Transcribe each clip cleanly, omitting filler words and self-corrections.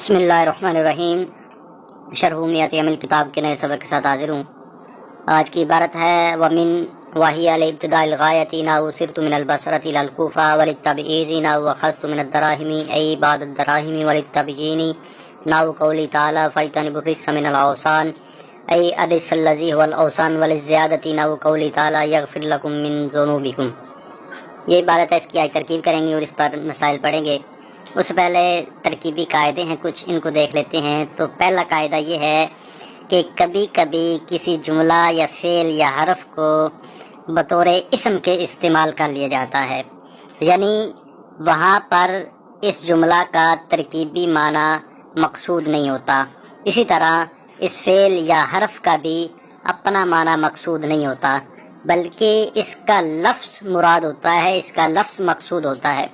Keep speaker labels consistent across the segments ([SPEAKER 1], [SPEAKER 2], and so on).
[SPEAKER 1] بسم اللہ الرحمن الرحیم۔ شرح میت عمل کتاب کے نئے سبق کے ساتھ حاضر ہوں۔ آج کی عبارت ہے ومن وحی الابتداء الغایتی ناو سرت من البصرۃ الى الکوفہ وللتبعیض ناو اخذت من الدراہم ای بعد الدراہم وللتبیین ناو قولی تعالی فاجتنبوا الرجس من الاوثان ای الرجس الذی هو الاوثان وللزیادۃ ناو قولی تعالی یغفر لکم من ذنوبکم۔ یہ عبارت ہے، اس کی آج ترکیب کریں گے اور اس پر مسائل پڑھیں گے۔ اس سے پہلے ترکیبی قاعدے ہیں کچھ، ان کو دیکھ لیتے ہیں۔ تو پہلا قاعدہ یہ ہے کہ کبھی کبھی کسی جملہ یا فعل یا حرف کو بطور اسم کے استعمال کر لیا جاتا ہے، یعنی وہاں پر اس جملہ کا ترکیبی معنی مقصود نہیں ہوتا۔ اسی طرح اس فعل یا حرف کا بھی اپنا معنی مقصود نہیں ہوتا، بلکہ اس کا لفظ مراد ہوتا ہے، اس کا لفظ مقصود ہوتا ہے۔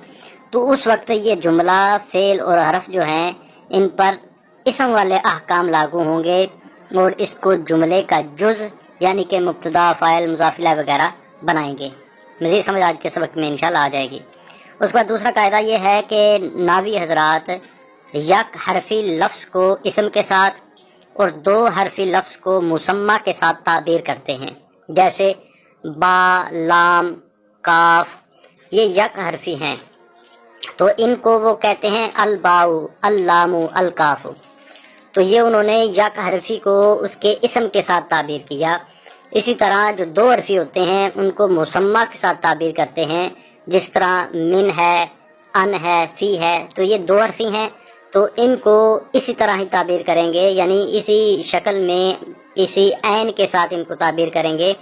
[SPEAKER 1] تو اس وقت یہ جملہ، فعل اور حرف جو ہیں ان پر اسم والے احکام لاگو ہوں گے اور اس کو جملے کا جز یعنی کہ مبتدا، فاعل، مضاف الیہ وغیرہ بنائیں گے۔ مزید سمجھ آج کے سبق میں انشاءاللہ آ جائے گی۔ اس کے بعد دوسرا قاعدہ یہ ہے کہ ناوی حضرات یک حرفی لفظ کو اسم کے ساتھ اور دو حرفی لفظ کو مسمى کے ساتھ تعبیر کرتے ہیں، جیسے با، لام، کاف، یہ یک حرفی ہیں تو ان کو وہ کہتے ہیں الباء، اللام، الکاف۔ تو یہ انہوں نے یک حرفی کو اس کے اسم کے ساتھ تعبیر کیا۔ اسی طرح جو دو حرفی ہوتے ہیں ان کو مسمى کے ساتھ تعبیر کرتے ہیں، جس طرح من ہے، ان ہے، فی ہے۔ تو یہ دو حرفی ہیں تو ان کو اسی طرح ہی تعبیر کریں گے، یعنی اسی شکل میں اسی عین کے ساتھ ان کو تعبیر کریں گے،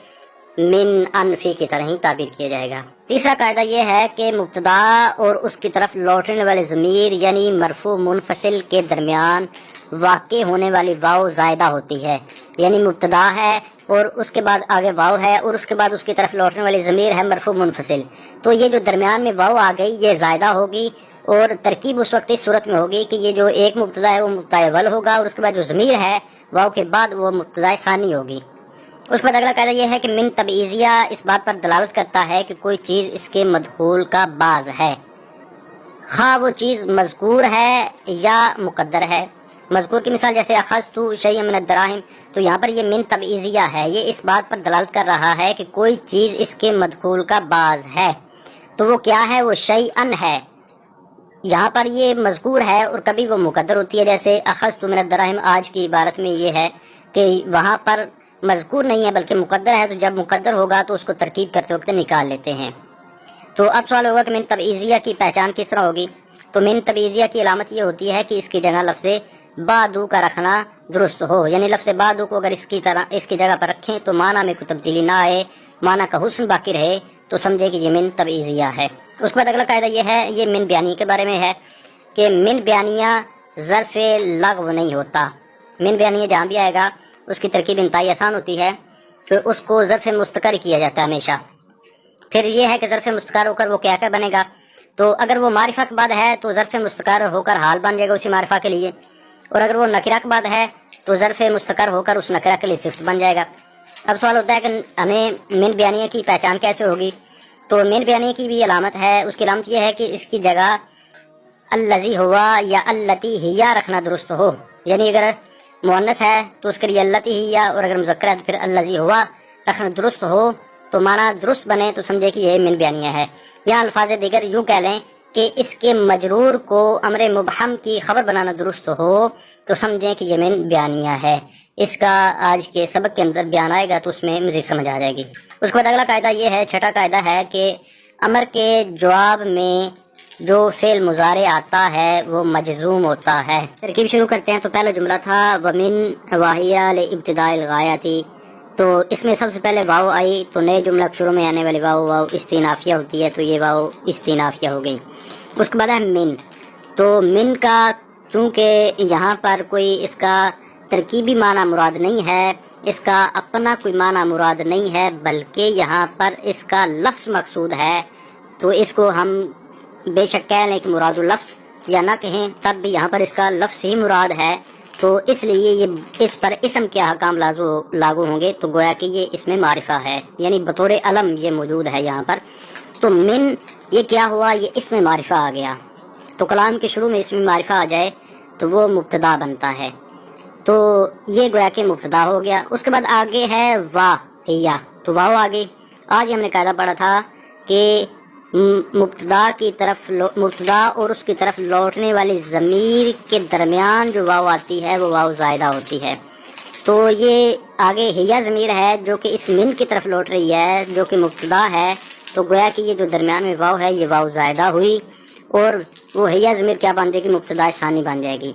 [SPEAKER 1] من، ان، فی کی طرح ہی تعبیر کیا جائے گا۔ تیسرا قاعدہ یہ ہے کہ مبتدا اور اس کی طرف لوٹنے والے ضمیر یعنی مرفوع منفصل کے درمیان واقع ہونے والی واو زائدہ ہوتی ہے، یعنی مبتدا ہے اور اس کے بعد آگے واو ہے اور اس کے بعد اس کی طرف لوٹنے والی ضمیر ہے مرفوع منفصل۔ تو یہ جو درمیان میں واو آ گئی یہ زائدہ ہوگی، اور ترکیب اس وقت اس صورت میں ہوگی کہ یہ جو ایک مبتدا ہے وہ مبتدا اول ہوگا اور اس کے بعد جو ضمیر ہے واو کے بعد وہ مبتدا ثانی ہوگی۔ اس کے بعد اگلا قاعدہ یہ ہے کہ من تبعیضیہ اس بات پر دلالت کرتا ہے کہ کوئی چیز اس کے مدخول کا باز ہے، خواہ وہ چیز مذکور ہے یا مقدر ہے۔ مذکور کی مثال جیسے اخذت شیئا من الدراہم، تو یہاں پر یہ من تبعیضیہ ہے، یہ اس بات پر دلالت کر رہا ہے کہ کوئی چیز اس کے مدخول کا باز ہے۔ تو وہ کیا ہے؟ وہ شیئا ہے۔ یہاں پر یہ مذکور ہے اور کبھی وہ مقدر ہوتی ہے، جیسے اخذت من الدراہم آج کی عبارت میں یہ ہے کہ وہاں پر مذکور نہیں ہے بلکہ مقدر ہے، تو جب مقدر ہوگا تو اس کو ترکیب کرتے وقت نکال لیتے ہیں۔ تو اب سوال ہوگا کہ من تبعیضیہ کی پہچان کس طرح ہوگی؟ تو من تبعیضیہ کی علامت یہ ہوتی ہے کہ اس کی جگہ لفظ بعدو کا رکھنا درست ہو، یعنی لفظ بعدو کو اگر اس کی جگہ پر رکھیں تو معنی میں کوئی تبدیلی نہ آئے، معنی کا حسن باقی رہے، تو سمجھے کہ یہ من تبعیضیہ ہے۔ اس کے بعد اگلا قاعدہ یہ ہے، یہ من بیانیہ کے بارے میں ہے کہ من بیانیہ ظرف لغو نہیں ہوتا۔ من بیانیہ جہاں بھی آئے گا اس کی ترکیب انتہائی آسان ہوتی ہے، پھر اس کو ظرف مستقر کیا جاتا ہے ہمیشہ۔ پھر یہ ہے کہ ظرف مستقر ہو کر وہ کیا بنے گا؟ تو اگر وہ معرفہ کے بعد ہے تو ظرف مستقر ہو کر حال بن جائے گا اسی معرفہ کے لیے، اور اگر وہ نکرہ کے بعد ہے تو ظرف مستقر ہو کر اس نکرہ کے لیے صفت بن جائے گا۔ اب سوال ہوتا ہے کہ ہمیں من بیانیہ کی پہچان کیسے ہوگی؟ تو من بیانیہ کی بھی علامت ہے، اس کی علامت یہ ہے کہ اس کی جگہ الذی ہوا یا اللتی ہیا رکھنا درست ہو، یعنی اگر مؤنث ہے تو اس کے لیے اللتی ہیا، اور اگر مذکر ہے تو پھر الذی ہوا رکھنا درست ہو، تو معنی درست بنے تو سمجھے کہ یہ من بیانیہ ہے۔ یا الفاظ دیگر یوں کہہ لیں کہ اس کے مجرور کو امر مبہم کی خبر بنانا درست ہو تو سمجھیں کہ یہ من بیانیہ ہے۔ اس کا آج کے سبق کے اندر بیان آئے گا تو اس میں مزید سمجھ آ جائے گی۔ اس کے بعد اگلا قاعدہ یہ ہے، چھٹا قاعدہ ہے کہ امر کے جواب میں جو فعل مضارع آتا ہے وہ مجزوم ہوتا ہے۔ ترکیب شروع کرتے ہیں۔ تو پہلا جملہ تھا ومن واہیہ الابتداء الغایتی، تو اس میں سب سے پہلے واو آئی، تو نئے جملہ شروع میں آنے والی واو استینافیہ ہوتی ہے، تو یہ واو استینافیہ ہو گئی۔ اس کے بعد ہے من، تو من کا چونکہ یہاں پر کوئی اس کا ترکیبی معنی مراد نہیں ہے، اس کا اپنا کوئی معنی مراد نہیں ہے، بلکہ یہاں پر اس کا لفظ مقصود ہے، تو اس کو ہم بے شک کہہ لیں کہ مراد لفظ یا نہ کہیں تب بھی یہاں پر اس کا لفظ ہی مراد ہے، تو اس لیے یہ اس پر اسم کے احکام لاگو ہوں گے، تو گویا کہ یہ اس میں معرفہ ہے، یعنی بطور علم یہ موجود ہے یہاں پر۔ تو من یہ کیا ہوا؟ یہ اس میں معرفہ آ گیا۔ تو کلام کے شروع میں اس میں معرفہ آ جائے تو وہ مبتدا بنتا ہے. تو یہ گویا کہ مبتدا ہو گیا. اس کے بعد آگے ہے واہیا. تو واو آگے. آج ہم نے قاعدہ پڑھا تھا کہ مبتدا اور اس کی طرف لوٹنے والی ضمیر کے درمیان جو واو آتی ہے وہ واو زائدہ ہوتی ہے. تو یہ آگے ہیا ضمیر ہے جو کہ اس من کی طرف لوٹ رہی ہے جو کہ مبتدا ہے. تو گویا کہ یہ جو درمیان میں واو ہے یہ واو زائدہ ہوئی اور وہ ہیا ضمیر کیا بن جائے گی؟ مبتدا ثانی بن جائے گی.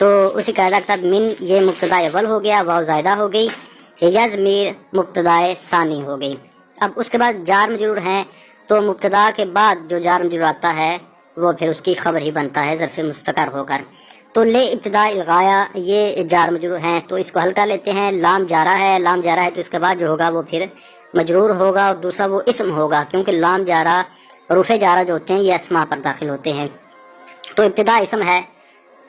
[SPEAKER 1] تو اسی قاعدہ کے ساتھ من یہ مبتدا اول ہو گیا، واو زائدہ ہو گئی، ہیا ضمیر مبتدا ثانی ہو گئی. اب اس کے بعد جار مجرور ہیں تو مبتدا کے بعد جو جار مجرور آتا ہے وہ پھر اس کی خبر ہی بنتا ہے ظرف مستقر ہو کر. تو لے ابتدا الغایا یہ جار مجرور ہیں تو اس کو حل کر لیتے ہیں. لام جارہ ہے، لام جارہ ہے تو اس کے بعد جو ہوگا وہ پھر مجرور ہوگا اور دوسرا وہ اسم ہوگا کیونکہ لام جارہ حروف جارہ جو ہوتے ہیں یہ اسماء پر داخل ہوتے ہیں. تو ابتدا اسم ہے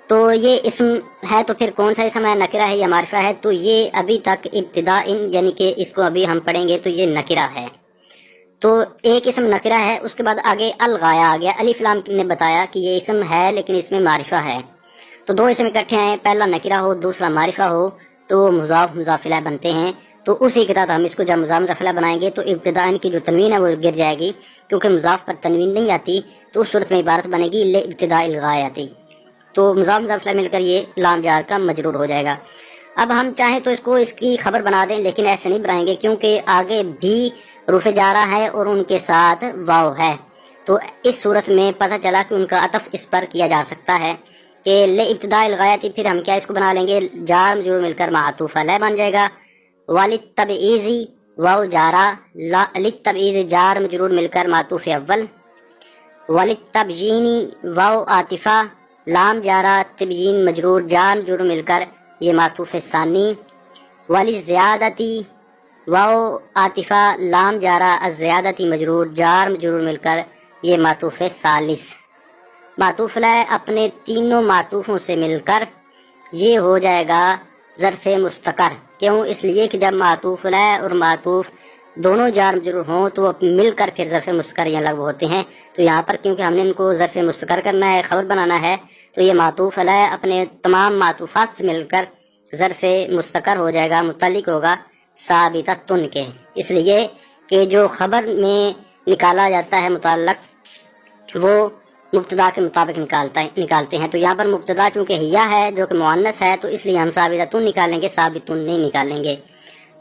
[SPEAKER 1] تو یہ اسم ہے تو پھر کون سا اسم ہے؟ نکرہ ہے یا معرفہ ہے؟ تو یہ ابھی تک ابتدا یعنی کہ اس کو ابھی ہم پڑھیں گے تو یہ نکرہ ہے. تو ایک اسم نکرہ ہے. اس کے بعد آگے الغایا آ گیا. الف لام نے بتایا کہ یہ اسم ہے لیکن اس میں معرفہ ہے. تو دو اسم اکٹھے ہیں، پہلا نکرہ ہو دوسرا معرفہ ہو تو وہ مضاف مضاف الیہ بنتے ہیں. تو اسی کے ساتھ ہم اس کو جب مضاف مضاف الیہ بنائیں گے تو ابتدا ان کی جو تنوین ہے وہ گر جائے گی کیونکہ مضاف پر تنوین نہیں آتی. تو اس صورت میں عبارت بنے گی لے ابتدا الغایتی. تو مضاف مضاف الیہ مل کر یہ لام جار کا مجرور ہو جائے گا. اب ہم چاہیں تو اس کو اس کی خبر بنا دیں لیکن ایسے نہیں بنائیں گے کیونکہ آگے بھی حروف جارہ ہے اور ان کے ساتھ واو ہے. تو اس صورت میں پتہ چلا کہ ان کا عطف اس پر کیا جا سکتا ہے کہ لے ابتدا الغایتی. پھر ہم کیا اس کو بنا لیں گے؟ جار مجرور مل کر معطوف علیہ بن جائے گا. وللتبعیض واو جارہ، للتبعیض جار مجرور مل کر معطوف اول. وللتبیین واو عاطفہ، لام جارہ تبیین مجرور جار مجرور مل کر یہ معطوف ثانی. وللزیادتی واو عاطفہ لام جارہ الزیادتی مجرور جار مجرور مل کر یہ معطوف ثالث. معطوف علیہ اپنے تینوں معطوفوں سے مل کر یہ ہو جائے گا ظرف مستقر. کیوں؟ اس لیے کہ جب معطوف علیہ اور معطوف دونوں جار مجرور ہوں تو وہ مل کر پھر ظرف مستقر یہاں لغو ہوتے ہیں. تو یہاں پر کیونکہ ہم نے ان کو ظرف مستقر کرنا ہے، خبر بنانا ہے، تو یہ معطوف علیہ اپنے تمام معطوفات سے مل کر ظرف مستقر ہو جائے گا، متعلق ہوگا ثابتۃ کے. اس لیے کہ جو خبر میں نکالا جاتا ہے متعلق وہ مبتدا کے مطابق نکالتے ہیں. تو یہاں پر مبتدا چونکہ ہیا ہے جو کہ مؤنث ہے تو اس لیے ہم ثابتۃ نکالیں گے، ثابت نہیں نکالیں گے.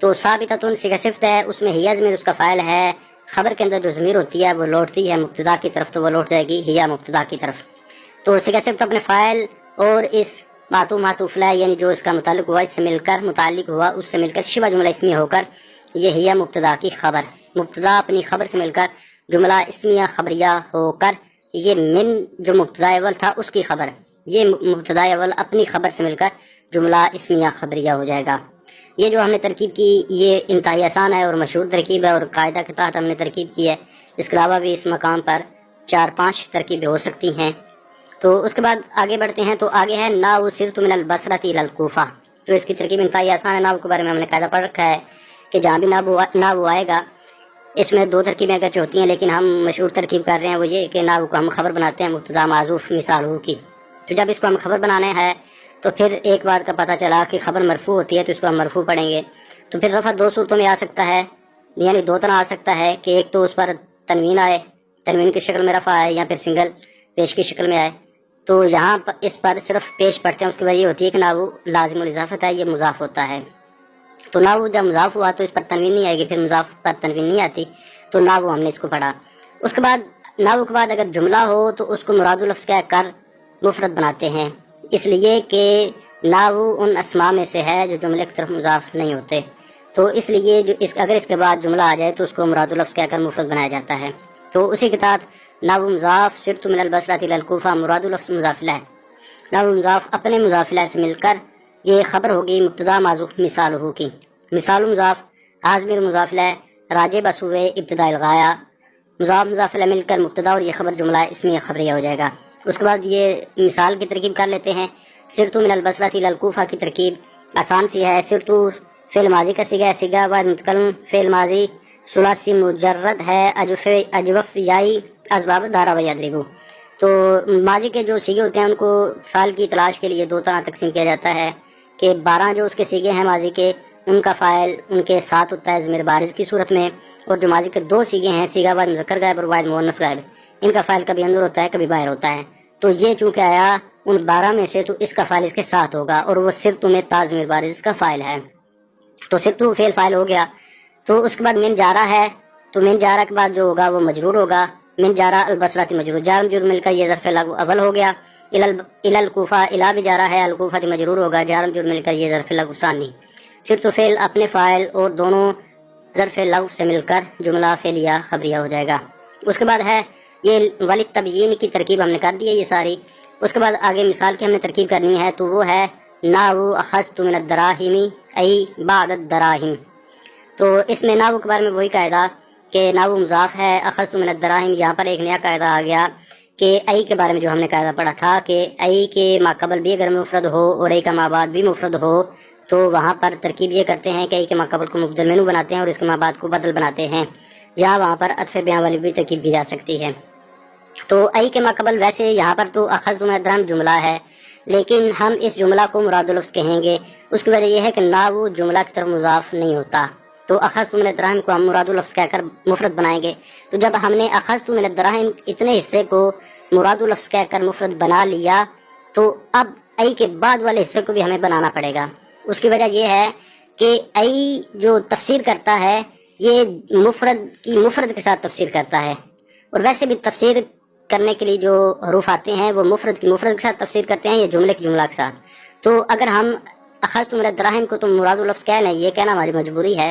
[SPEAKER 1] تو ثابتۃ صیغہ صفت ہے، اس میں ہیا ضمیر اس کا فاعل ہے. خبر کے اندر جو ضمیر ہوتی ہے وہ لوٹتی ہے مبتدا کی طرف تو وہ لوٹ جائے گی ہیا مبتدا کی طرف. تو صیغہ صفت اپنے فاعل اور اس معطوف علیہ یعنی جو اس کا متعلق ہوا اس سے مل کر متعلق ہوا اس سے مل کر شبہ جملہ اسمیہ ہو کر یہ ہیا مبتدا کی خبر، مبتدا اپنی خبر سے مل کر جملہ اسمیہ خبریہ ہو کر یہ من جو مبتدا اول تھا اس کی خبر، یہ مبتدا اول اپنی خبر سے مل کر جملہ اسمیہ خبریہ ہو جائے گا. یہ جو ہم نے ترکیب کی یہ انتہائی آسان ہے اور مشہور ترکیب ہے اور قاعدہ کے تحت ہم نے ترکیب کی ہے. اس کے علاوہ بھی اس مقام پر 4-5 ترکیبیں ہو سکتی ہیں. تو اس کے بعد آگے بڑھتے ہیں. تو آگے ہے ناو سرت من البصرۃ الی الکوفہ. تو اس کی ترکیب انتہائی آسان ہے. ناو کے بارے میں ہم نے قاعدہ پڑھ رکھا ہے کہ جہاں بھی ناو آئے گا اس میں 2 ترکیبیں اگرچہ ہوتی ہیں لیکن ہم مشہور ترکیب کر رہے ہیں وہ یہ کہ ناو کو ہم خبر بناتے ہیں مبتدا معذوف مثال ہو کی. تو جب اس کو ہم خبر بنانے ہیں تو پھر ایک بات کا پتہ چلا کہ خبر مرفوع ہوتی ہے تو اس کو ہم مرفوع پڑھیں گے. تو پھر رفع 2 صورتوں میں آ سکتا ہے، یعنی 2 طرح آ سکتا ہے کہ ایک تو اس پر تنوین آئے، تنوین کی شکل میں رفع آئے یا پھر سنگل پیش کی شکل میں آئے. تو یہاں اس پر صرف پیش پڑھتے ہیں اس کی وجہ یہ ہوتی ہے کہ ناو لازم الاضافت ہے، یہ مضاف ہوتا ہے. تو ناو جب مضاف ہوا تو اس پر تنوین نہیں آئے گی، پھر مضاف پر تنوین نہیں آتی تو ناو ہم نے اس کو پڑھا. اس کے بعد ناو کے بعد اگر جملہ ہو تو اس کو مراد الفظ کہہ کر مفرد بناتے ہیں، اس لیے کہ ناو ان اسماء میں سے ہے جو جملے کی طرف مضاف نہیں ہوتے. تو اس لیے اگر اس کے بعد جملہ آ جائے تو اس کو مراد الفظ کہہ کر مفرد بنایا جاتا ہے. تو اسی کے ساتھ ناو مضاف سرت من البصرۃ الی الکوفہ مراد الفظ مضاف الیہ. ناو مضاف اپنے مضاف الیہ سے مل کر یہ خبر ہوگی مبتدا معذوف مثال ہو کی. مثال مضاف حاضمیر مضاف الیہ راجع بسوئے ابتدا الغایا مضاف مضاف الیہ مل کر مبتدا اور یہ خبر جملہ اسمیہ خبریہ ہو جائے گا. اس کے بعد یہ مثال کی ترکیب کر لیتے ہیں. سرت من البصرۃ الی الکوفہ کی ترکیب آسان سی ہے. سرت فعل ماضی کا صیغہ ہے، صیغہ بعد متکلم فعل ماضی ثلاثی مجرد ہے، اجوف یائی اسباب دارا و یضربو. تو ماضی کے جو سیگے ہوتے ہیں ان کو فعل کی تلاش کے لیے دو طرح تقسیم کیا جاتا ہے کہ 12 جو اس کے سیگے ہیں ماضی کے، ان کا فاعل ان کے ساتھ ہوتا ہے ضمیر بارز کی صورت میں، اور جو ماضی کے 2 سیگے ہیں سیگا واحد مذکر غائب اور واحد مؤنث غائب، ان کا فاعل کبھی اندر ہوتا ہے کبھی باہر ہوتا ہے۔ تو یہ چونکہ آیا ان 12 میں سے، تو اس کا فاعل اس کے ساتھ ہوگا، اور وہ صرف میں تا ضمیر بارز کا فاعل ہے۔ تو صرف تو فعل فاعل ہو گیا۔ تو اس کے بعد من جارہ ہے، تو من جارہ کے بعد جو ہوگا وہ مجرور ہوگا، من جارہ البصرہ مجرور، جار مجرور مل کر یہ ظرف لغو اول ہو گیا۔ الی الکوفہ، الی بھی جارہ ہے، الکوفہ مجرور ہوگا، جار مجرور مل کر یہ ظرف لغو ثانی۔ صرف تو فعل اپنے فاعل اور دونوں ظرف لغو سے مل کر جملہ فعلیہ خبریہ ہو جائے گا۔ اس کے بعد ہے یہ وللتبیین کی ترکیب ہم نے کر دی ہے یہ ساری۔ اس کے بعد آگے مثال کی ہم نے ترکیب کرنی ہے، تو وہ ہے نحو اخذت من الدراہم ای بعد الدراہم۔ تو اس میں نحو کے بارے میں وہی قاعدہ کہ نحو مضاف ہے، اخذت من الدراہم، یہاں پر ایک نیا قاعدہ آ گیا کہ ای کے بارے میں جو ہم نے قاعدہ پڑھا تھا کہ ای کے ما قبل بھی اگر مفرد ہو اور ای کا ما بعد بھی مفرد ہو تو وہاں پر ترکیب یہ کرتے ہیں کہ ای کے ما قبل کو مبدل منو بناتے ہیں اور اس کے ما بعد کو بدل بناتے ہیں، یا وہاں پر عطف بیان والی بھی ترکیب کی جا سکتی ہے۔ تو ای کے ما قبل ویسے یہاں پر تو اخذت من الدراہم جملہ ہے، لیکن ہم اس جملہ کو مراد لفظ کہیں گے، اس کی وجہ یہ ہے کہ نہ وہ جملہ کی طرف مضاف نہیں ہوتا۔ تو اخذت من الدراہم کو ہم مراد لفظ کہہ کر مفرد بنائیں گے۔ تو جب ہم نے اخذت من الدراہم اتنے حصے کو مراد لفظ کہہ کر مفرد بنا لیا، تو اب ای کے بعد والے حصے کو بھی ہمیں بنانا پڑے گا۔ اس کی وجہ یہ ہے کہ ای جو تفسیر کرتا ہے یہ مفرد کے ساتھ تفسیر کرتا ہے، اور ویسے بھی تفسیر کرنے کے لیے جو حروف آتے ہیں وہ مفرد کے ساتھ تفسیر کرتے ہیں یا جملے کے جملہ کے ساتھ۔ تو اگر ہم اخذت من الدراہم کو تم مراد لفظ کہہ لیں، یہ کہنا ہماری مجبوری ہے،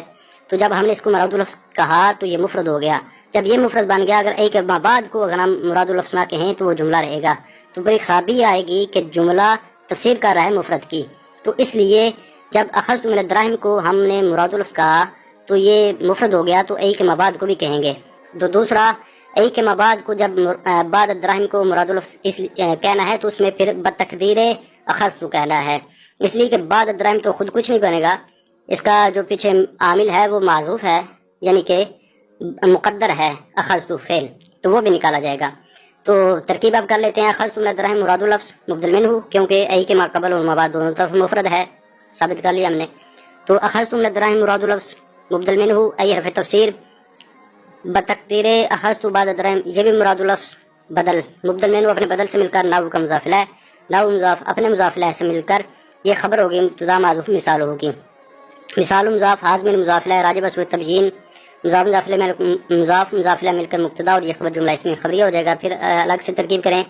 [SPEAKER 1] تو جب ہم نے اس کو مراد لفظ کہا تو یہ مفرد ہو گیا۔ جب یہ مفرد بن گیا، اگر ایک بعد کو اگر ہم مراد لفظ نہ کہیں تو وہ جملہ رہے گا، تو بڑی خرابی آئے گی کہ جملہ تفسیر کر رہا ہے مفرد کی۔ تو اس لیے جب اخذت من الدراہم کو ہم نے مراد لفظ کہا تو یہ مفرد ہو گیا، تو ای کے مباد کو بھی کہیں گے۔ تو دوسرا، ای کے مباد کو جب بعد الدراہم کو مراد لفظ کہنا ہے تو اس میں پھر بتقدیر اخذت کہنا ہے، اس لیے کہ بعد الدراہم تو خود کچھ نہیں بنے گا، اس کا جو پیچھے عامل ہے وہ معذوف ہے، یعنی کہ مقدر ہے اخذت فعل، تو وہ بھی نکالا جائے گا۔ تو ترکیب اب کر لیتے ہیں، اخذت من الدراہم مراد لفظ مبدل منہ، کیونکہ ای کے ما قبل اور ما بعد دونوں طرف مفرد ہے، ثابت کر لیا ہم نے۔ تو اخذت من الدراہم مراد لفظ مبدل منہ ای حرف تفسیر بتقدیر اخذت بعد الدراہم، یہ بھی مراد لفظ بدل مبدل منہ اپنے بدل سے مل کر نحو کا مضاف الیہ، نحو مضاف اپنے مضاف الیہ سے مل کر یہ خبر ہوگی، مبتدا معذوف مثال ہوگی۔ مثال مضاف حاضر مضاف الیہ راجب اسو تبیین، مضاف مضاف الیہ مل کر مبتدا اور یہ خبر جملہ اس میں خبریہ ہو جائے گا۔ پھر الگ سے ترکیب کریں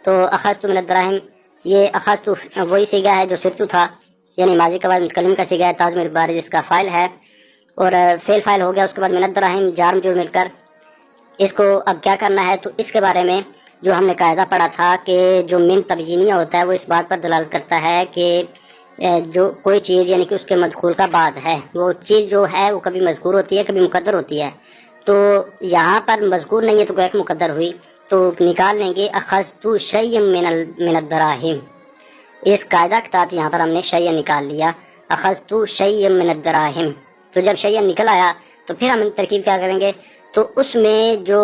[SPEAKER 1] تو اخذت من الدراہم، یہ اخذت وہی سیگا ہے جو سرت تھا، یعنی ماضی کا بعد متکلم کا سیگا ہے، تا ضمیر بارز اس کا فاعل ہے اور فعل فاعل ہو گیا۔ اس کے بعد من الدراہم جار مجرور مل کر اس کو اب کیا کرنا ہے، تو اس کے بارے میں جو ہم نے قاعدہ پڑھا تھا کہ جو من تبیینیہ ہوتا ہے وہ اس بات پر دلالت کرتا ہے کہ جو کوئی چیز یعنی کہ اس کے مدخول کا بعض ہے، وہ چیز جو ہے وہ کبھی مذکور ہوتی ہے کبھی مقدر ہوتی ہے۔ تو یہاں پر مذکور نہیں ہے تو ایک مقدر ہوئی، تو نکال لیں گے اخذت شیئا من الدراہم، اس قاعدہ کے تحت یہاں پر ہم نے شیئا نکال لیا، اخذت شیئا من الدراہم۔ تو جب شیئا نکل آیا تو پھر ہم ترکیب کیا کریں گے، تو اس میں جو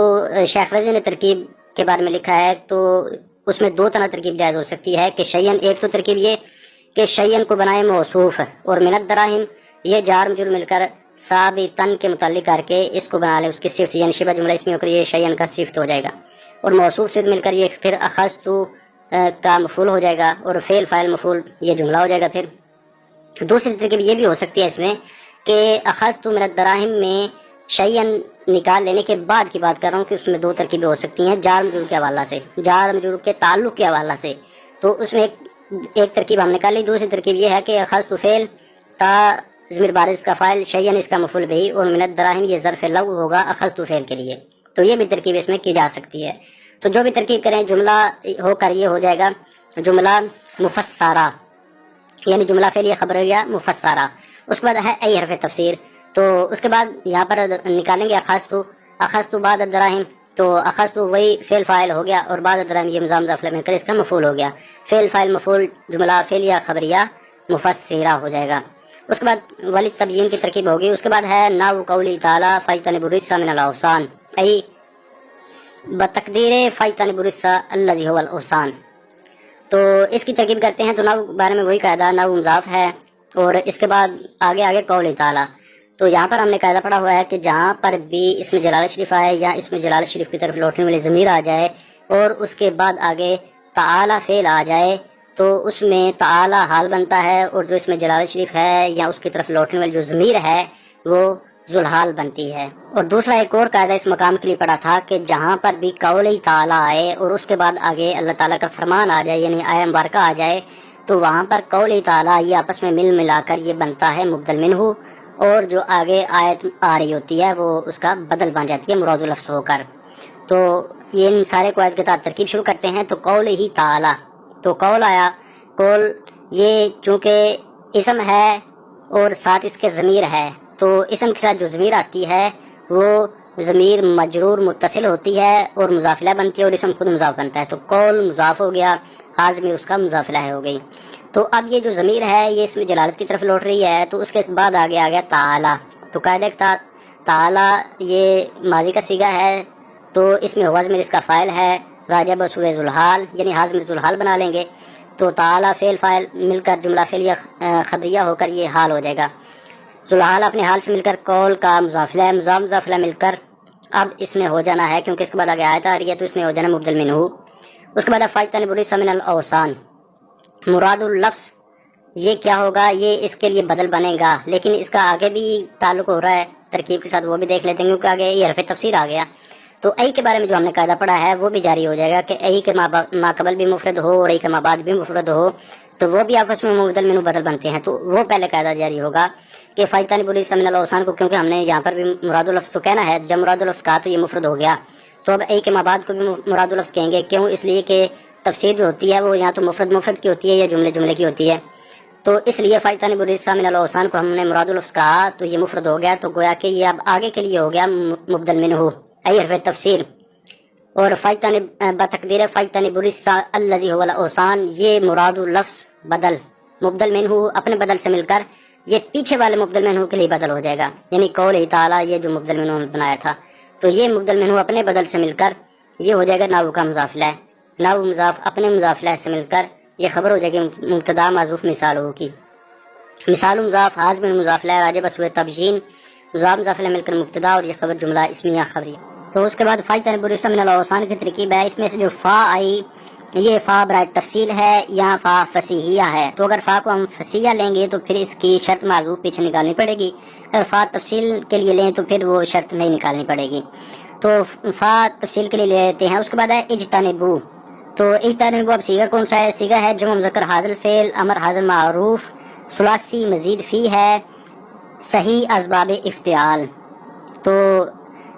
[SPEAKER 1] شیخ رضی نے ترکیب کے بارے میں لکھا ہے تو اس میں دو طرح ترکیب جائز ہو سکتی ہے کہ شیئن، ایک تو ترکیب یہ کہ شیئن کو بنائے موصوف اور من الدراہم یہ جار مجرور مل کر ثابتن کے متعلق کر کے اس کو بنا لے اس کی صفت، یعنی شبہ جملہ اس میں ہو کر یہ شیئن کا صفت ہو جائے گا، اور موصوف سے مل کر یہ پھر اخذت کا مفعول ہو جائے گا اور فعل فاعل مفعول یہ جملہ ہو جائے گا۔ پھر دوسری ترکیب یہ بھی ہو سکتی ہے اس میں کہ اخذت من الدراہم میں شیئن نکال لینے کے بعد کی بات کر رہا ہوں کہ اس میں دو ترکیبیں ہو سکتی ہیں جار مجرور کے حوالہ سے، جار مجرور کے تعلق کے حوالہ سے۔ تو اس میں ایک ترکیب ہم نکال لی، دوسری ترکیب یہ ہے کہ اخذت فعل، تا ضمیر بارز کا فاعل، شیئن اس کا مفعول بہی، اور من الدراہم یہ ظرف لغو ہوگا اخذت فعل کے لیے۔ تو یہ بھی ترکیب اس میں کی جا سکتی ہے۔ تو جو بھی ترکیب کریں جملہ ہو کر یہ ہو جائے گا جملہ مفسرہ، یعنی جملہ فعلیہ خبر ہو گیا مفسرہ۔ اس کے بعد ہے ای حرف تفسیر، تو اس کے بعد یہاں پر نکالیں گے اخذت بعد الدراہم، تو اخذت وہی فعل فاعل ہو گیا اور بعد الدراہم یہ مضاف میں کر اس کا مفعول ہو گیا، فعل فاعل مفعول جملہ فعلیہ خبریہ مفسرہ ہو جائے گا۔ اس کے بعد وللتبیین کی ترکیب ہوگی۔ اس کے بعد ہے نحو قولی تعالی فاجتنبوا الرجس من الاوثان، ای بتقدیر فیتن برسا الذی هو الاوسان. تو اس کی ترکیب کرتے ہیں تو نو بارے میں وہی قاعدہ، نو مضاف ہے اور اس کے بعد آگے قول تعالی. تو یہاں پر ہم نے قاعدہ پڑھا ہوا ہے کہ جہاں پر بھی اس میں جلالہ شریف آئے یا اس میں جلالہ شریف کی طرف لوٹنے والی ضمیر آ جائے اور اس کے بعد آگے تعالی فعل آ جائے تو اس میں تعالی حال بنتا ہے، اور جو اس میں جلالہ شریف ہے یا اس کی طرف لوٹنے والی جو ضمیر ہے وہ ذوالحال بنتی ہے. اور دوسرا ایک اور قاعدہ اس مقام کے لیے پڑھا تھا کہ جہاں پر بھی قول تعالی آئے اور اس کے بعد آگے اللہ تعالیٰ کا فرمان آ جائے یعنی آیہ مبارکہ آ جائے تو وہاں پر قول تعالی یہ آپس میں ملا کر یہ بنتا ہے مبدل منہ، اور جو آگے آیت آ رہی ہوتی ہے وہ اس کا بدل بن جاتی ہے مراد لفظ ہو کر. تو یہ ان سارے قواعد کے تحت ترکیب شروع کرتے ہیں. تو قول ہی تعالی، تو قول آیا، قول یہ چونکہ اسم ہے اور ساتھ اس کے ضمیر ہے تو اسم کے ساتھ جو ضمیر آتی ہے وہ ضمیر مجرور متصل ہوتی ہے اور مضافلہ بنتی ہے اور اسم خود مضاف بنتا ہے. تو قول مضاف ہو گیا، ضمیر اس کا مضافلہ ہو گئی. تو اب یہ جو ضمیر ہے یہ اس میں جلالت کی طرف لوٹ رہی ہے تو اس کے بعد آگے آ گیا تعالی. تو قاعدہ تعالی یہ ماضی کا صیغہ ہے تو اس میں ہوا ضمیر اس کا فاعل ہے، راجع بسوء ذوالحال یعنی ضمیر ذوالحال بنا لیں گے. تو تعالی فعل فاعل مل کر جملہ فعلیہ خبریہ ہو کر یہ حال ہو جائے گا. ذوالحال اپنے حال سے مل کر قول کا مضافلہ مضافلہ مل کر اب اس نے ہو جانا ہے کیونکہ اس کے بعد آگے آیت آ رہی ہے تو اس نے ہو جانا مبدل منہ. اس کے بعد فاجتنب الرجس من الاوثان، مراد اللفظ یہ کیا ہوگا، یہ اس کے لیے بدل بنے گا لیکن اس کا آگے بھی تعلق ہو رہا ہے ترکیب کے ساتھ، وہ بھی دیکھ لیتے ہیں کیونکہ آگے یہ حرف تفسیر آ گیا. تو ای کے بارے میں جو ہم نے قاعدہ پڑھا ہے وہ بھی جاری ہو جائے گا کہ ای کے ما قبل بھی مفرد ہو اور ای کے ما بعد بھی مفرد ہو تو وہ بھی آپس میں مبدل منہ بدل بنتے ہیں. تو وہ پہلے قاعدہ جاری ہوگا کہ فاجتنب الرجس من الاوثان کو، کیونکہ ہم نے یہاں پر بھی مراد اللفظ تو کہنا ہے، جب مراد اللفظ کہا تو یہ مفرد ہو گیا تو اب ای کے ما بعد کو بھی مراد اللفظ کہیں گے. کیوں؟ اس لیے کہ تفسیر جو ہوتی ہے وہ یا تو مفرد کی ہوتی ہے یا جملے کی ہوتی ہے. تو اس لیے فاجتنب الرجس من الاوثان کو ہم نے مراد اللفظ کہا تو یہ مفرد ہو گیا، تو گویا کہ یہ اب آگے کے لیے ہو گیا مبدل منہ ای حرف تفسیر. اور بتقدیر فاجتنب الرجس الذی هو الاوثان یہ مراد اللفظ بدل مبدل منہ اپنے بدل سے مل کر یہ پیچھے والے مبدل منہ کے لیے بدل ہو جائے گا. یعنی قول تعالی یہ جو مبدل منہ بنایا تھا تو یہ مبدل منہ اپنے بدل سے مل کر یہ ہو جائے گا ناو کا مضافلہ، ناو مضاف اپنے مضافلہ سے مل کر یہ خبر ہو جائے گی مبتدا معذوف مثال ہو کی. مثال مضاف حاضر مضافلہ راجع بسوء تبیین مضاف مضافلہ مل کر مبتدا اور یہ خبر جملہ اسمیہ خبریہ. تو اس کے بعد فاجتنب الرجس من الاوثان کی ترکیب ہے، اس میں سے جو فا آئی یہ فا برائے تفصیل ہے یا فا فصیحیہ ہے. تو اگر فا کو ہم فصیحہ لیں گے تو پھر اس کی شرط معذوف پیچھے نکالنی پڑے گی، اگر فا تفصیل کے لیے لیں تو پھر وہ شرط نہیں نکالنی پڑے گی. تو فا تفصیل کے لیے لیتے ہیں. اس کے بعد ہے اجتنبو. تو اجتنبو اب صیغہ کون سا ہے؟ صیغہ ہے جمع مذکر حاضر فعل امر حاضر معروف ثلاثی مزید فی ہے صحیح اسباب افتعال. تو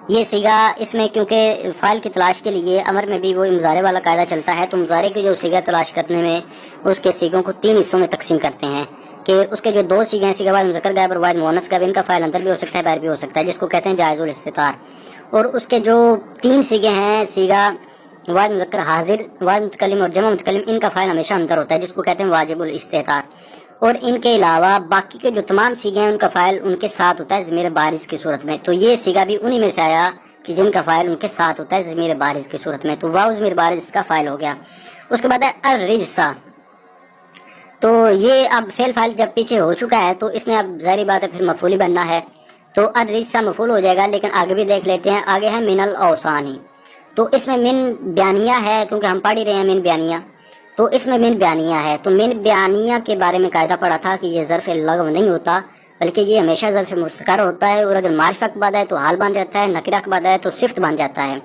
[SPEAKER 1] یہ صیغہ اس میں کیونکہ فاعل کی تلاش کے لیے امر میں بھی وہ مضارع والا قاعدہ چلتا ہے تو مضارع کی جو صیغہ تلاش کرنے میں اس کے صیغوں کو 3 حصوں میں تقسیم کرتے ہیں کہ اس کے جو 2 صیغے ہیں، صیغہ واحد مذکر غائب اور واحد مؤنث غائب، ان کا فاعل اندر بھی ہو سکتا ہے باہر بھی ہو سکتا ہے جس کو کہتے ہیں جائز الاستتار. اور اس کے جو 3 صیغے ہیں، صیغہ واحد مذکر حاضر واحد متکلم اور جمع متکلم، ان کا فاعل ہمیشہ اندر ہوتا ہے جس کو کہتے ہیں واجب الاستتار. اور ان کے علاوہ باقی کے جو تمام صیغے ہیں ان کا فاعل ان کے ساتھ ہوتا ہے ضمیر بارز کی صورت میں. تو یہ صیغہ بھی انہی میں سے آیا کہ جن کا فاعل ان کے ساتھ ہوتا ہے ضمیر بارز کی صورت میں. تو واو ضمیر بارز اس کا فاعل ہو گیا. اس کے بعد ہے الرجسہ. تو یہ اب فعل فاعل جب پیچھے ہو چکا ہے تو اس نے اب ظاہری بات ہے پھر مفعول ہی بننا ہے تو الرجسہ مفعول ہو جائے گا. لیکن آگے بھی دیکھ لیتے ہیں، آگے ہے من الاوثان. تو اس میں من بیانیہ ہے کیونکہ ہم پڑھ ہی رہے ہیں من بیانیہ، تو اس میں من بیانیہ ہے. تو من بیانیہ کے بارے میں قاعدہ پڑا تھا کہ یہ ظرف لغو نہیں ہوتا بلکہ یہ ہمیشہ ظرف مستقر ہوتا ہے، اور اگر معرفہ کے بعد ہے تو حال بن جاتا ہے، نکرہ کے بعد ہے تو صفت بن جاتا ہے.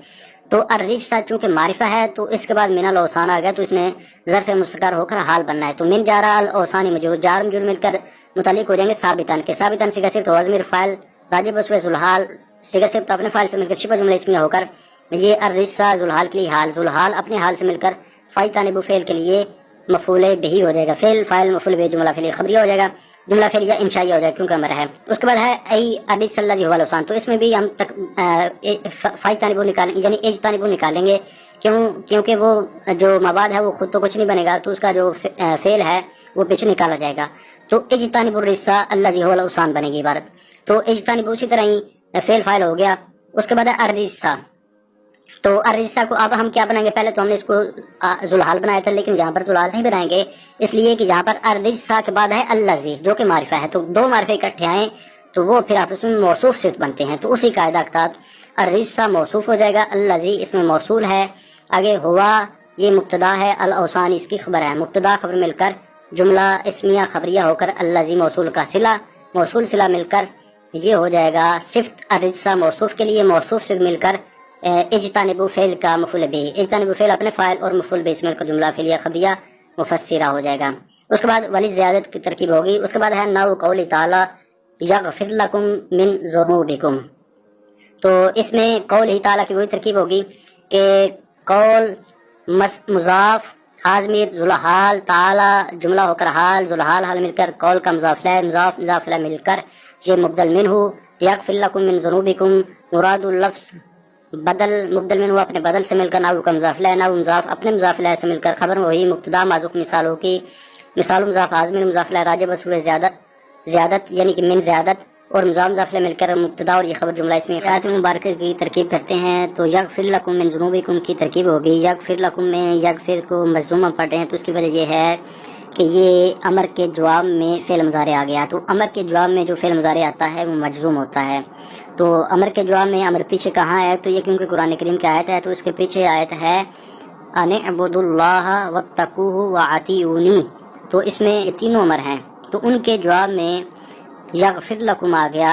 [SPEAKER 1] تو الرجسہ چونکہ معرفہ ہے تو اس کے بعد من الاوثان آ گیا تو اس نے ظرف مستقر ہو کر حال بننا ہے. تو من جارا الاوثان مجرور جار مجرور مل کر متعلق ہو جائیں گے ثابتن کے. ثابتن صیغہ صرف ہوا ضمیر فاعل راجع بسوء ذوالحال صیغہ صرف اپنے فاعل سے مل کر شبہ جملہ اسمیہ ہو کر یہ الرجسہ ذوالحال کے لیے حال، ذوالحال اپنے حال سے مل کر فاجتنبو فعل کے لیے مفعول بہ ہو جائے گا. فعل فاعل مفعول بہ جملہ فعلیہ خبریہ ہو جائے گا، جملہ فعلیہ انشائیہ ہو جائے کیونکہ امر ہے. اس کے بعد ہے ای الرجس الذی هو الاوثان. تو اس میں بھی ہم فاجتنبو نکالیں یعنی اجتنبو نکالیں گے کیونکہ وہ جو مواد ہے وہ خود تو کچھ نہیں بنے گا تو اس کا جو فعل ہے وہ پیچھے نکالا جائے گا. تو اجتنبو الرجس الذی هو الاوثان بنے گی عبارت. تو اجتنبو اسی طرح ہی فعل فاعل ہو گیا. اس کے بعد ہے الرجسہ. تو الرجسہ کو اب ہم کیا بنائیں گے؟ پہلے تو ہم نے اس کو ذوالحال بنایا تھا، لیکن یہاں پر ذوالحال نہیں بنائیں گے، اس لیے کہ یہاں پر الرجسہ کے بعد ہے الذی جو کہ معرفہ ہے، تو دو معرفے اکٹھے آئیں تو وہ پھر آپس میں موصوف صفت بنتے ہیں، تو اسی قاعدہ کے تحت الرجسہ موصوف ہو جائے گا، الذی اس میں موصول ہے، آگے ہوا یہ مبتدا ہے، الاوثان اس کی خبر ہے، مبتدا خبر مل کر جملہ اسمیہ خبریہ ہو کر الذی موصول کا صلہ، موصول صلہ مل کر یہ ہو جائے گا صفت الرجسہ موصوف کے لیے، موصوف سے مل کر اجتانبو فعل کا مفعول بھی، اجتانبو فعل اپنے فاعل اور مفعول بھی اس مل کر جملہ فعلیہ خبریہ مفسرہ ہو جائے گا۔ اس کے بعد ولی زیادت کی ترکیب ہوگی، اس کے بعد ہے نحو قول تعالی یغفر لکم من ذنوبکم، تو اس میں قول ہی تعالیٰ کی وہی ترکیب ہوگی کہ قول مضاف حاضمیر ذوالحال تعالی جملہ ہو کر حال ذوالحال حال مل کر قول کا مضاف لہ مضاف مضاف لہ مل کر یہ مبدل منہ یغفر لکم من ذنوبکم، مراد اللفظ بدل مبدل منہ اپنے بدل سے مل کر نحو کا مضاف لہ، نحو مضاف اپنے مضاف لہ سے مل کر خبر وہی مبتدا معذوف مثالوں کی، مثال مضاف حاضمیر مضاف لہ راجع بس ہوئے زیادت یعنی کہ من زیادت، اور مضاف لہ مل کر مبتدا اور یہ خبر جملہ اس میں آیات مبارکہ کی ترکیب کرتے ہیں، تو یغفر لکم من ذنوبکم کی ترکیب ہوگی، یغفر لکم میں یغفر کو مجزوم پڑھتے ہیں، تو اس کی وجہ یہ ہے کہ یہ امر کے جواب میں فعل مضارع آ گیا، تو امر کے جواب میں جو فعل مضارع آتا ہے وہ مجزوم ہوتا ہے، تو امر کے جواب میں امر پیچھے کہاں ہے؟ تو یہ کیونکہ قرآن کریم کی آیت ہے، تو اس کے پیچھے آیت ہے ان اعبدوا اللہ واتقوہ واطیعونی، تو اس میں یہ تینوں امر ہیں، تو ان کے جواب میں یغفر لکم آ گیا،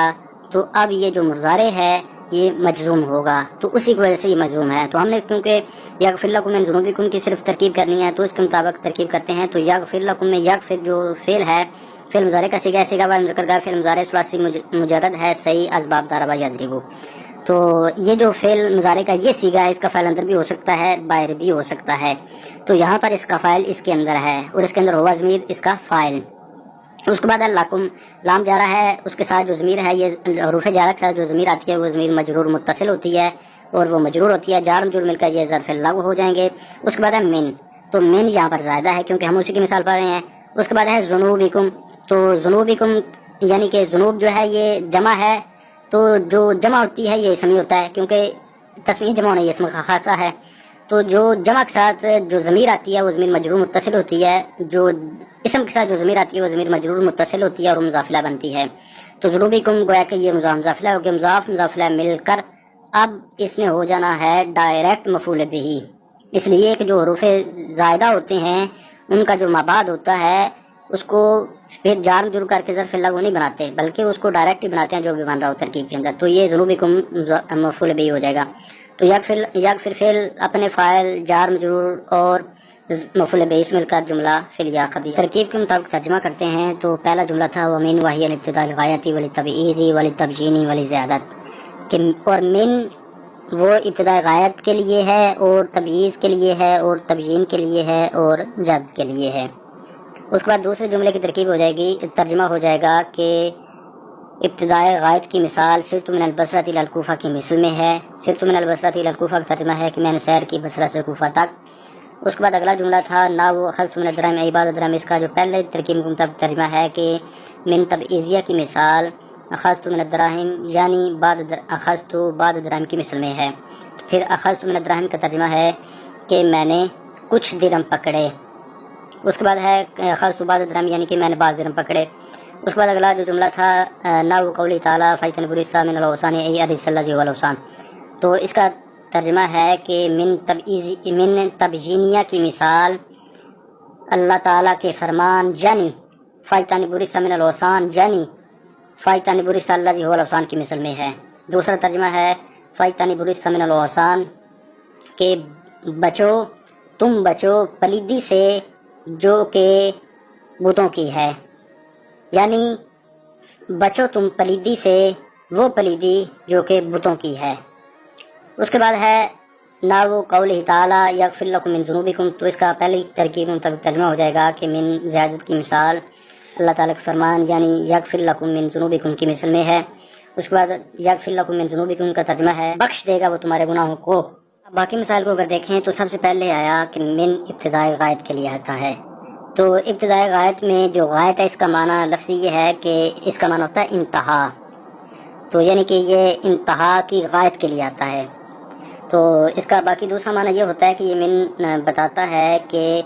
[SPEAKER 1] تو اب یہ جو مضارع ہے یہ مجزوم ہوگا، تو اسی کی وجہ سے یہ مجزوم ہے، تو ہم نے کیونکہ یغفر لکم من ذنوبکم کی صرف ترکیب کرنی ہے تو اس کے مطابق ترکیب کرتے ہیں، تو یغفر لکم میں یغفر جو فعل ہے فعل مضارع کا صیغہ ہے، صیغہ بعد مذکر کا فعل مضارع ثلاثی مجرد ہے، صحیح اسباب ضرب یضرب، تو یہ جو فعل مضارع کا یہ صیغہ ہے اس کا فعل اندر بھی ہو سکتا ہے باہر بھی ہو سکتا ہے، تو یہاں پر اس کا فاعل اس کے اندر ہے اور اس کے اندر ہوا ضمیر اس کا فاعل، اس کے بعد لکم لام جارہ ہے، اس کے ساتھ جو ضمیر ہے یہ حروف جارہ کے ساتھ جو ضمیر آتی ہے وہ ضمیر مجرور متصل ہوتی ہے اور وہ مجرور ہوتی ہے، جار مجرور مل کر یہ ظرف لغو ہو جائیں گے۔ اس کے بعد ہے من، تو من یہاں پر زائدہ ہے کیونکہ ہم اسی کی مثال پڑھ رہے ہیں۔ اس کے بعد ہے ذنوبکم، تو ذنوبکم یعنی کہ ذنوب جو ہے یہ جمع ہے، تو جو جمع ہوتی ہے یہ اسمی ہوتا ہے کیونکہ تسنیہ جمع ہونا یہ اسم خاصہ ہے، تو جو جمع کے ساتھ جو ضمیر آتی ہے وہ ضمیر مجرور متصل ہوتی ہے، جو اسم کے ساتھ جو ضمیر آتی ہے وہ ضمیر مجرور متصل ہوتی ہے اور مضاف الیہ بنتی ہے، تو ذنوبکم گویا کہ یہ مضاف الیہ ہو گیا، مضاف الیہ مل کر اب اس نے ہو جانا ہے ڈائریکٹ مفعول بہ، اس لیے کہ جو حروف زائدہ ہوتے ہیں ان کا جو مابعد ہوتا ہے اس کو پھر جار مجرور کر کے ظرف لغو نہیں بناتے بلکہ اس کو ڈائریکٹ ہی بناتے ہیں جو بھی بن رہا ہو ترکیب کے اندر، تو یہ ذنوبکم مفعول بہ ہو جائے گا، تو یغفر فعل اپنے فاعل جار مجرور اور مفعول بہ مل کر جملہ فعلیہ خبریہ ترکیب کے مطابق ترجمہ کرتے ہیں، تو پہلا جملہ تھا ومن وہی الابتداء الغایتی وللتبعیض وللتبیین ولزیادت، اور من وہ ابتداء غایت کے لیے ہے اور تبعیض کے لیے ہے اور تبیین کے لیے ہے اور زیادت کے لیے ہے۔ اس کے بعد دوسرے جملے کی ترکیب ہو جائے گی، ترجمہ ہو جائے گا کہ ابتداء غایت کی مثال صرت من البصرۃ الی الکوفہ کی مثل میں ہے، صرت من البصرۃ الی الکوفہ کا ترجمہ ہے کہ میں نے سیر کی بصرہ سے کوفہ تک۔ اس کے بعد اگلا جملہ تھا نحو اخذت من الدراہم ای بعض الدراہم، اس کا جو پہلے ترکیب کے مطابق ترجمہ ہے کہ من تبعیضیہ کی مثال اخذت من الدراہم یعنی اخذت بعض الدراہم کی مثل میں ہے، پھر اخذت من الدراہم کا ترجمہ ہے کہ میں نے کچھ درہم پکڑے، اس کے بعد ہے اخذت بعض الدراہم یعنی کہ میں نے بعض درہم پکڑے۔ اس کے بعد اگلا جو جملہ تھا نحو قولی تعالی فاجتنبوا الرجس من الاوثان ای الرجس الذی هو الاوثان، تو اس کا ترجمہ ہے کہ من تبیینیہ کی مثال اللہ تعالیٰ کے فرمان یعنی فاجتنبوا الرجس من الاوثان یعنی فاجتنبوا الرجس الذی هو الاوثان کی مثل میں ہے۔ دوسرا ترجمہ ہے فاجتنبوا الرجس من الاوثان کہ بچو تم بچو پلیدی سے جو کہ بتوں کی ہے، یعنی بچو تم پلیدی سے وہ پلیدی جو کہ بتوں کی ہے۔ اس کے بعد ہے نحو قولہ تعالی یغفر لکم من ذنوبکم، تو اس کا پہلی ترکیب مطابق ترجمہ ہو جائے گا کہ من زیادت کی مثال اللہ تعالیٰ کے فرمان یعنی یغفر لکم من ذنوبکم کی مثل میں ہے۔ اس کے بعد یغفر لکم من ذنوبکم کا ترجمہ ہے بخش دے گا وہ تمہارے گناہوں کو۔ باقی مثال کو اگر دیکھیں تو سب سے پہلے آیا کہ من ابتدائی غایت کے لیے آتا ہے، تو ابتدائی غایت میں جو غایت ہے اس کا معنی لفظی یہ ہے کہ اس کا معنی ہوتا ہے انتہا، تو یعنی کہ یہ انتہا کی غایت کے لیے آتا ہے۔ تو اس کا باقی دوسرا معنی یہ ہوتا ہے کہ یہ من بتاتا ہے کہ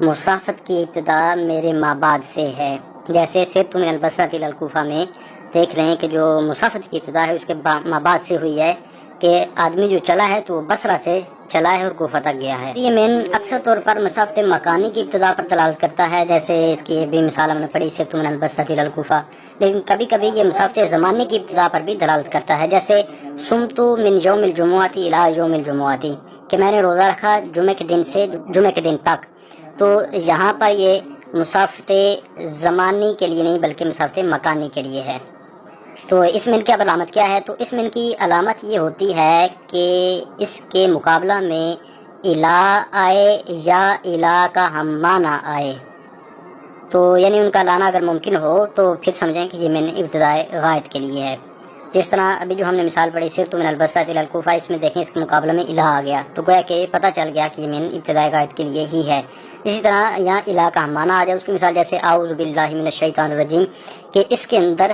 [SPEAKER 1] مسافت کی ابتدا میرے مابعد سے ہے. جیسے سرت من البصرۃ الی الکوفہ میں دیکھ رہے ہیں کہ جو مسافت کی ابتدا ہے اس کے مابعد سے ہوئی ہے کہ آدمی جو چلا ہے تو بصرہ سے چلا ہے اور کوفہ تک گیا ہے. یہ من اکثر طور پر مسافت مکانی کی ابتدا پر دلالت کرتا ہے، جیسے اس کی بھی مثال ہم نے پڑھی سرت من البصرۃ الی الکوفہ. لیکن کبھی کبھی یہ مسافت زمانے کی ابتدا پر بھی دلالت کرتا ہے، جیسے صمت من یوم الجمعۃ الی یوم الجمعۃ کہ میں نے روزہ رکھا جمعے کے دن سے جمعے کے دن تک. تو یہاں پر یہ مسافت زمانی کے لیے نہیں بلکہ مسافت مکانی کے لیے ہے. تو اس من کی اب علامت کیا ہے؟ تو اس من کی علامت یہ ہوتی ہے کہ اس کے مقابلہ میں الا آئے یا الا کا ہم معنی آئے. تو یعنی ان کا لانا اگر ممکن ہو تو پھر سمجھیں کہ یہ من ابتدائے غائت کے لیے ہے. جس طرح ابھی جو ہم نے مثال پڑھی سرت من البصرۃ الی الکوفہ، اس میں دیکھیں اس کے مقابلے میں الہ آ گیا تو گویا کہ پتہ چل گیا کہ یہ من ابتدائے غائت کے لیے ہی ہے. اسی طرح یہاں الہ کا ہم معنی آ جائے، اس کی مثال جیسے اعوذ باللہ من الشیطان الرجیم کہ اس کے اندر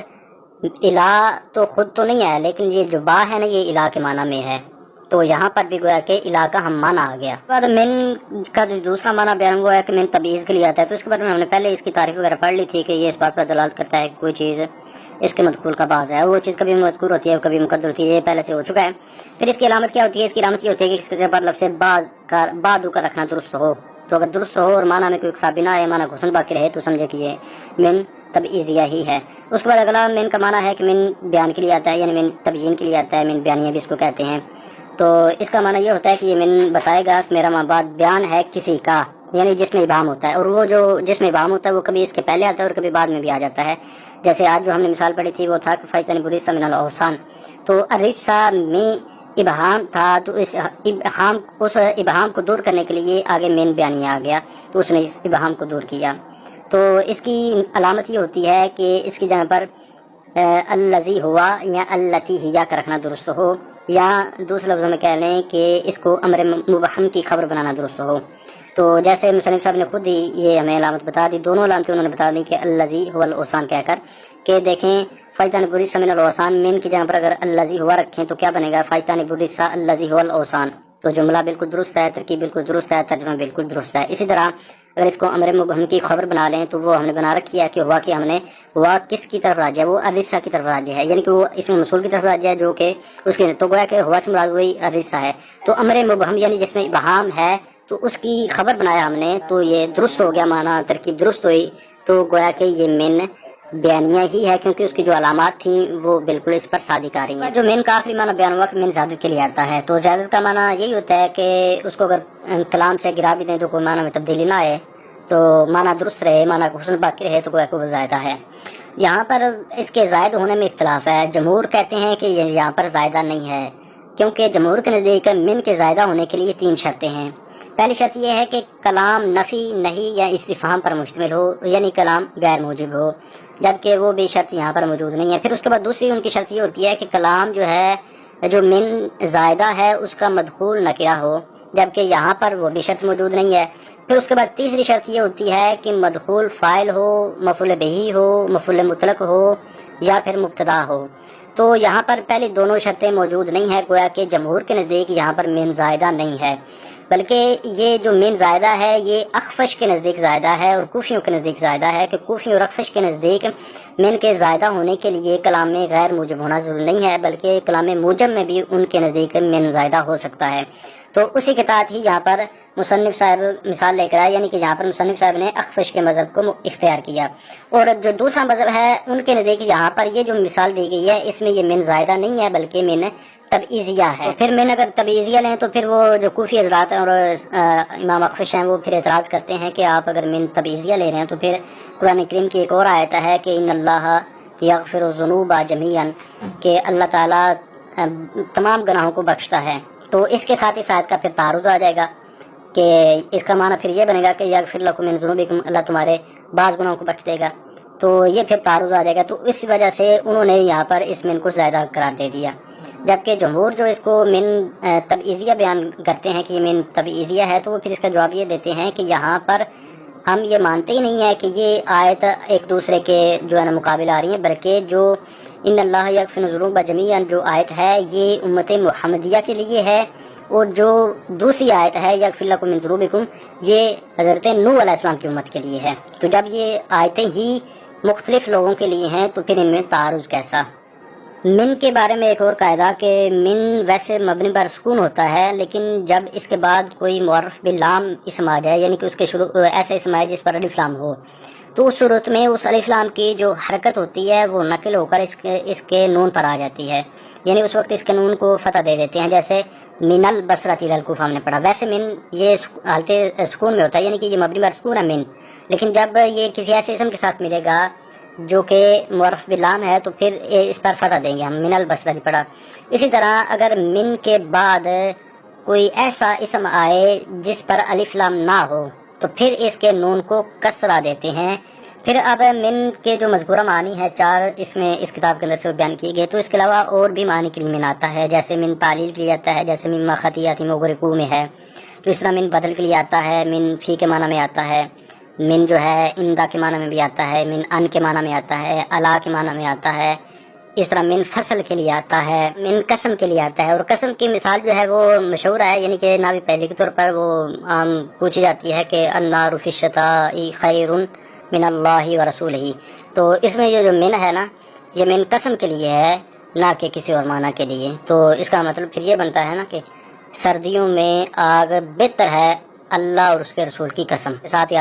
[SPEAKER 1] الہ تو خود تو نہیں ہے لیکن یہ جو با ہے نا یہ الہ کے معنی میں ہے. تو یہاں پر بھی گویا کہ الہ کا ہم معنی آ گیا. بعد من کا جو دوسرا معنی بیان ہوا ہے کہ من تبعیض کے لیے آتا ہے، تو اس کے بارے میں ہم نے پہلے اس کی تعریف وغیرہ پڑھ لی تھی کہ یہ اس بات پر دلالت کرتا ہے کہ کوئی چیز اس کے مذکور کا بعض ہے، وہ چیز کبھی مذکور ہوتی ہے اور کبھی مقدر ہوتی ہے، یہ پہلے سے ہو چکا ہے. پھر اس کی علامت کیا ہوتی ہے؟ اس کی علامت یہ ہوتی ہے کہ اس کے پر لفظ بعد کا رکھنا درست ہو. تو اگر درست ہو اور معنی میں کوئی خرابی نہ آئے، معنی گھسن باقی رہے تو سمجھے کہ یہ من تبعیضیہ ہی ہے. اس کے بعد اگلا من کا معنی ہے کہ من بیان کے لیے آتا ہے، یعنی من تبیین کے لیے آتا ہے، من بیانیہ بھی اس کو کہتے ہیں. تو اس کا معنی یہ ہوتا ہے کہ یہ من بتائے گا کہ میرا مابعد بیان ہے کسی کا، یعنی جس میں ابہام ہوتا ہے، اور وہ جو جس میں ابہام ہوتا ہے وہ کبھی اس کے پہلے آتا ہے اور کبھی بعد میں بھی آ جاتا ہے. جیسے آج جو ہم نے مثال پڑھی تھی وہ تھا کہ فیتن بریسا من الاوسان، تو الرسا میں ابہام تھا، تو اس ابہام کو دور کرنے کے لیے آگے من بیانیہ آ گیا تو اس نے اس ابہام کو دور کیا. تو اس کی علامت یہ ہوتی ہے کہ اس کی جگہ پر الذی ہوا یا اللتی ہیا کا رکھنا درست ہو، یا دوسرے لفظوں میں کہہ لیں کہ اس کو امر مبہم کی خبر بنانا درست ہو. تو جیسے مصنف صاحب نے خود ہی یہ ہمیں علامت بتا دی، دونوں علامتیں انہوں نے بتا دی کہ الذی هو الاوسان کہہ کر کہ دیکھیں فیتان بریس من الاوسان، من کی جگہ پر اگر الذی ہوا رکھیں تو کیا بنے گا؟ فیتان بریس الذی هو الاوسان. تو جملہ بالکل درست ہے، ترکیب بالکل درست ہے، ترجمہ بالکل درست ہے. اسی طرح اگر اس کو امر مبہم کی خبر بنا لیں تو وہ ہم نے بنا رکھی ہے کہ ہوا کہ ہم نے ہوا کس کی طرف راجع ہے؟ وہ الرسہ کی طرف راجع ہے، یعنی کہ وہ اس میں مسئول کی طرف راجع ہے جو کہ اس کے تو گویا کہ ہوا سے مراد وہی الرسہ ہے. تو امر مبہم یعنی جس میں ابہام ہے تو اس کی خبر بنایا ہم نے تو یہ درست ہو گیا، معنی ترکیب درست ہوئی. تو گویا کہ یہ من بیانیہ ہی ہے کیونکہ اس کی جو علامات تھیں وہ بالکل اس پر صادق آ رہی ہیں. جو من کا آخری معنی بیان ہوا کہ من زیادت کے لیے آتا ہے، تو زیادت کا معنی یہی ہوتا ہے کہ اس کو اگر کلام سے گرا بھی دیں تو کوئی معنی میں تبدیلی نہ آئے، تو معنی درست رہے، معنی حسن باقی رہے، تو گویا کہ وہ زائدہ ہے. یہاں پر اس کے زائد ہونے میں اختلاف ہے. جمہور کہتے ہیں کہ یہ یہاں پر زائدہ نہیں ہے، کیونکہ جمہور کے نزدیک من کے زائدہ ہونے کے لیے 3 شرطیں ہیں. پہلی شرط یہ ہے کہ کلام نفی، نہیں یا استفہام پر مشتمل ہو، یعنی کلام غیر موجب ہو، جبکہ وہ بھی شرط یہاں پر موجود نہیں ہے. پھر اس کے بعد دوسری ان کی شرط یہ ہوتی ہے کہ کلام جو ہے جو من زائدہ ہے اس کا مدخول نکرہ ہو، جبکہ یہاں پر وہ بھی شرط موجود نہیں ہے. پھر اس کے بعد تیسری شرط یہ ہوتی ہے کہ مدخول فاعل ہو، مفعول بہ ہو، مفعول مطلق ہو، یا پھر مبتدا ہو. تو یہاں پر پہلے دونوں شرطیں موجود نہیں ہیں، گویا کہ جمہور کے نزدیک یہاں پر من زائدہ نہیں ہے، بلکہ یہ جو من زائدہ ہے یہ اخفش کے نزدیک زائدہ ہے اور کوفیوں کے نزدیک زائدہ ہے کہ کوفی اور اخفش کے نزدیک من کے زائدہ ہونے کے لیے کلام میں غیر موجب ہونا ضروری نہیں ہے، بلکہ کلام موجب میں بھی ان کے نزدیک من زائدہ ہو سکتا ہے. تو اسی کے تحت ہی یہاں پر مصنف صاحب مثال لے کر آئے، یعنی کہ یہاں پر مصنف صاحب نے اخفش کے مذہب کو اختیار کیا. اور جو دوسرا مذہب ہے ان کے نزدیک یہاں پر یہ جو مثال دی گئی ہے اس میں یہ من زائدہ نہیں ہے بلکہ من تبعیضیہ ہے. پھر من اگر تبعیضیہ لیں تو پھر وہ جو کوفی حضرات ہیں اور امام اخفش ہیں وہ پھر اعتراض کرتے ہیں کہ آپ اگر من تبعیضیہ لے رہے ہیں تو پھر قرآن کریم کی ایک اور آیت ہے کہ ان اللہ یغفر الذنوب جمیعا، کہ اللہ تعالیٰ تمام گناہوں کو بخشتا ہے. تو اس کے ساتھ اس آیت کا پھر تعارض آ جائے گا کہ اس کا معنی پھر یہ بنے گا کہ یغفر لکم من ذنوبکم، اللہ تمہارے بعض گناہوں کو بخش دے گا. تو یہ پھر تعارض آ جائے گا. تو اس وجہ سے انہوں نے یہاں پر اس من کو زائدہ قرار دے دیا، جبکہ جمہور جو اس کو من تبعیضیہ بیان کرتے ہیں کہ یہ من تبعیضیہ ہے، تو وہ پھر اس کا جواب یہ دیتے ہیں کہ یہاں پر ہم یہ مانتے ہی نہیں ہے کہ یہ آیت ایک دوسرے کے جو ہے نا مقابل آ رہی ہیں، بلکہ جو ان اللہ یغفر الذنوب جمیعا جو آیت ہے یہ امت محمدیہ کے لیے ہے اور جو دوسری آیت ہے یغفر لکم من ذنوبکم، یہ حضرت نوح علیہ السلام کی امت کے لیے ہے۔ تو جب یہ آیتیں ہی مختلف لوگوں کے لیے ہیں تو پھر ان میں تعارض کیسا؟ من کے بارے میں ایک اور قاعدہ کہ من ویسے مبنی بر سکون ہوتا ہے، لیکن جب اس کے بعد کوئی معرف باللام اسم آ جائے، یعنی کہ اس کے شروع ایسے اسم آئے جس پر الف لام ہو، تو اس صورت میں اس الف لام کی جو حرکت ہوتی ہے وہ نقل ہو کر اس کے نون پر آ جاتی ہے، یعنی اس وقت اس کے نون کو فتح دے دیتے ہیں، جیسے من البصرۃ الی الکوفہ ہم نے پڑھا۔ ویسے من یہ حالت سکون میں ہوتا ہے، یعنی کہ یہ مبنی بر سکون ہے من، لیکن جب یہ کسی ایسے اسم کے ساتھ ملے گا جو کہ معرف باللام ہے تو پھر اس پر فتح دیں گے ہم، من البصرۃ پڑھا۔ اسی طرح اگر من کے بعد کوئی ایسا اسم آئے جس پر الف لام نہ ہو تو پھر اس کے نون کو کسرہ دیتے ہیں۔ پھر اب من کے جو مذکورہ معنی ہے 4 اس میں اس کتاب کے اندر سے بیان کیے گئے، تو اس کے علاوہ اور بھی معنی کے لیے من آتا ہے، جیسے من تعلیل کے لیے آتا ہے، جیسے مما خطیئاتہم اغرقوا میں ہے، تو اس طرح من بدل کے لیے آتا ہے، من فی کے معنی میں آتا ہے، من جو ہے اندہ کے معنی میں بھی آتا ہے، من ان کے معنی میں آتا ہے، الا کے معنی میں آتا ہے، اس طرح من فصل کے لیے آتا ہے، من قسم کے لیے آتا ہے۔ اور قسم کی مثال جو ہے وہ مشہور ہے، یعنی کہ ناوی پہلے کے طور پر وہ عام پوچھی جاتی ہے کہ النار فی الشتاء خیر من اللہ ورسولہ، تو اس میں یہ جو من ہے نا، یہ من قسم کے لیے ہے، نہ کہ کسی اور معنی کے لیے۔ تو اس کا مطلب پھر یہ بنتا ہے نا کہ سردیوں میں آگ بہتر ہے اللہ اور اس کے رسول کی قسم، ساتھ ہی